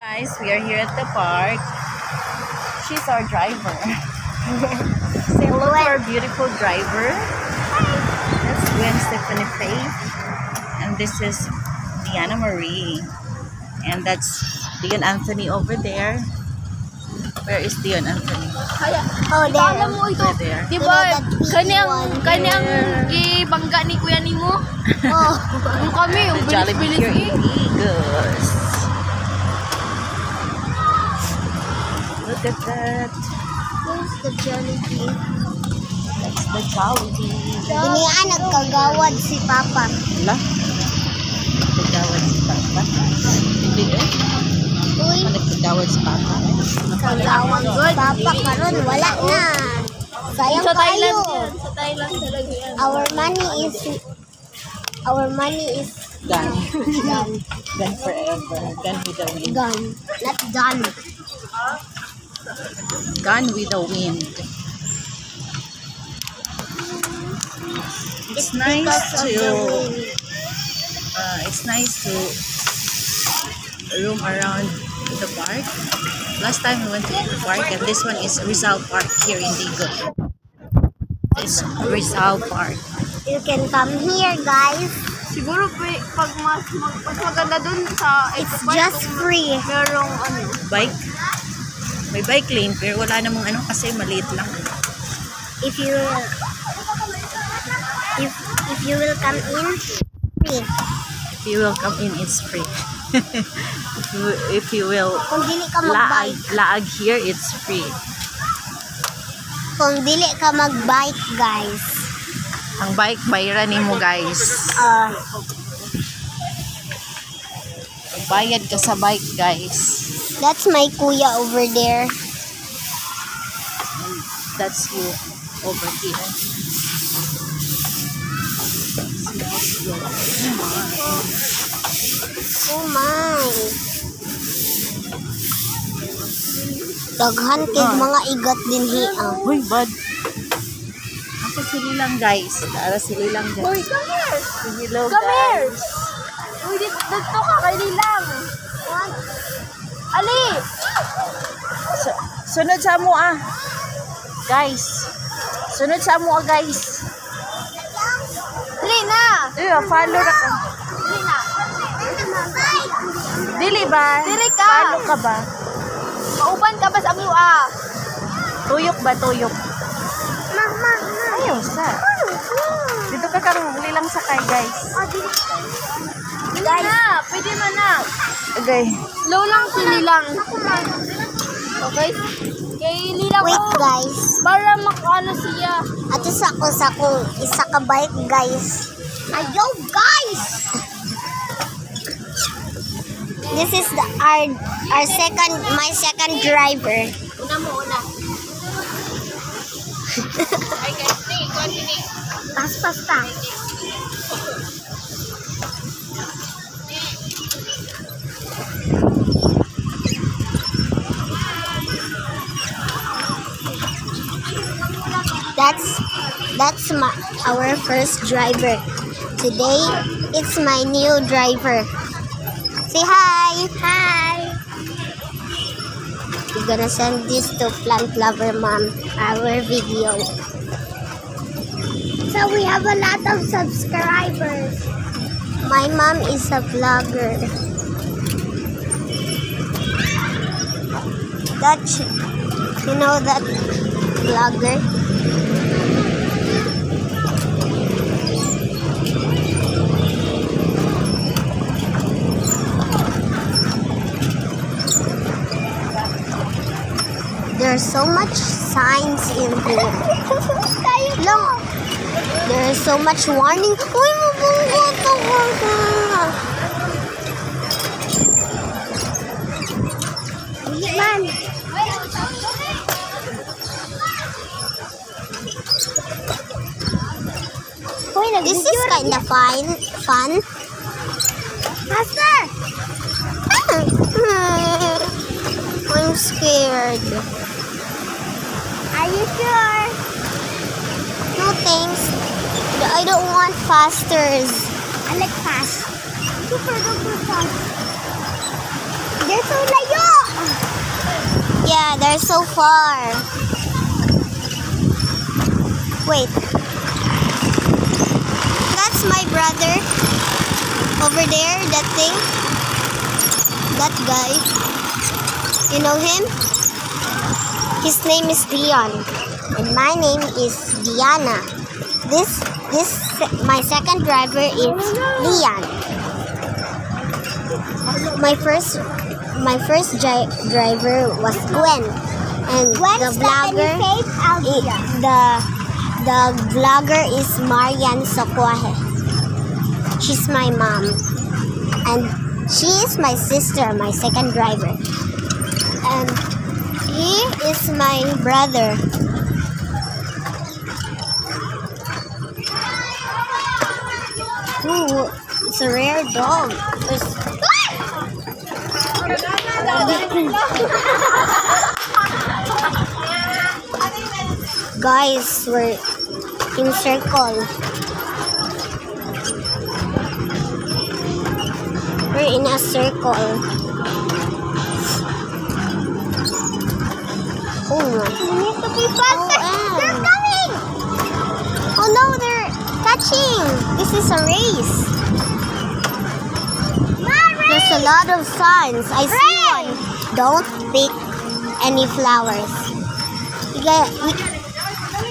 Guys, we are here at the park. She's our driver. Say hello to our beautiful driver. That's Gwen Stephanie Faith. And this is Diana Marie. And that's Dion Anthony over there. Where is Dion Anthony? Oh, there. Alam mo ito, Over there. di ba, kanyang ibangga ni Kuya Nimo? Oh. Yung kami, yung The Jollibee here bilis-bilis in Eagles. Look at that. Where's the Jollibee? That's the Jollibee. Binian, nagkagawad si Papa. Wala. Nagkagawad si Papa. Hindi eh. Uy, Nagkagawad si Papa. nagkagawad si Papa. Karon wala na. Sayang Sa Thailand kayo. yan. Sa Thailand talaga yan. Our money is Gone. done. Gone forever. Gone with the wind. Gone. Not done. Gone with the wind. It's nice Because of to the wind. roam around the park. Last time we went to the park, and this one is Rizal Park here in Dago. It's Rizal Park. You can come here, guys. Siguro pag mas maganda dun sa It's just free. merong ano. Bike. May bike lane, pero wala namang ano kasi maliit lang. If you will come in, free. If you will come in, it's free. if you will Kung dili ka mag-bike, laag here, it's free. kung dili ka mag-bike, guys. Ang bike, bayaran mo guys. Bayad ka sa bike guys. That's my kuya over there. And that's you over here. Oh my. Daghan kay mga igat din hiya. Uy, bad. Ako sili lang guys. Para sili lang guys. Uy, come here! Hello Come here! guys. Uy, dito ka, kay Lilang. Ali! Sunod sa mo ah. Guys. Sunod sa mo ah guys. Ali na! Follow na ka. Ali na! Dili ba? Dili ka. Follow ka ba? Mauban ka ba sa amyo ah? Tuyok ba? Tuyok. Mama, Ayaw sa. Dito ka kang lilang sakay guys. Dili na! Pwede man na! Okay. Slow lang si Lilang. Okay? Kay Lilang wait ko. guys. Para makano siya. Ato sa kung isa ka bike, guys. Ayaw, guys! This is my second driver. Una mo, una. Ay guys, continue. Pas. That's our first driver. Today, it's my new driver. Say hi! Hi! We're gonna send this to Plant Lover Mom, our video. So we have a lot of subscribers. My mom is a vlogger. You know that vlogger? There's so much signs in here. Look, there is so much warning. Uy, mabunggot ako. Man. This is kind of fun. Faster! I'm scared. Are you sure? No thanks. I don't want fasters. I like fast. Super duper fast. They're so layo. Yeah, they're so far. Wait. That's my brother. Over there, that thing. That guy. You know him? His name is Leon. And my name is Diana. My second driver is Leon. My first driver was Gwen. And the vlogger is Marian Sokuahe. She's my mom. And she is my sister, my second driver. And he is my brother. Ooh, it's a rare dog. Guys, we're in circle. We're in a circle. Oh my. We need to be faster. They're coming. Oh no, they're catching. This is a race. There's a lot of signs. I see one. Don't pick any flowers.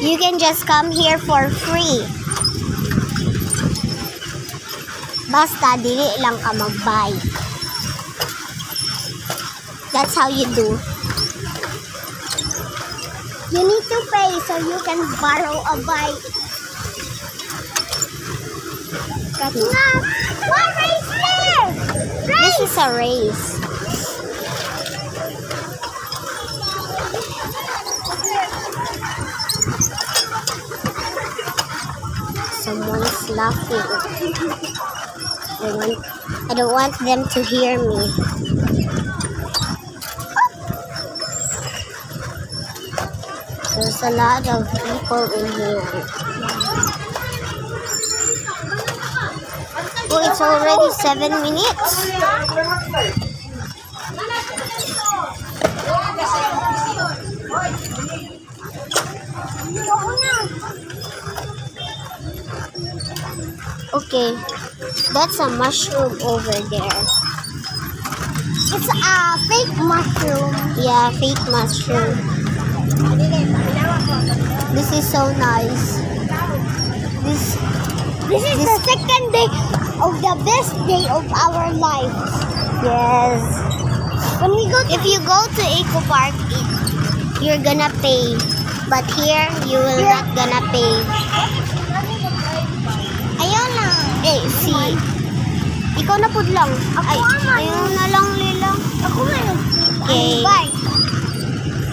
You can just come here for free. Basta, dili lang ka mag-buy. That's how you do. You need to pay so you can borrow a bike. What race there? This is a race. Someone's laughing. I don't want them to hear me. There's a lot of people in here. Oh, it's already 7 minutes. Okay, that's a mushroom over there. It's a fake mushroom. Yeah, fake mushroom. This is so nice. This is the second day of the best day of our lives. Yes. If you go to Eco Park, you're gonna pay. But here, you will not gonna pay. Ayaw na. Eh, see. Ikaw na pud lang. Ayaw na lang, Lila. Ako na. Okay.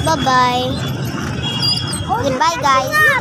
Bye-bye. Goodbye, guys.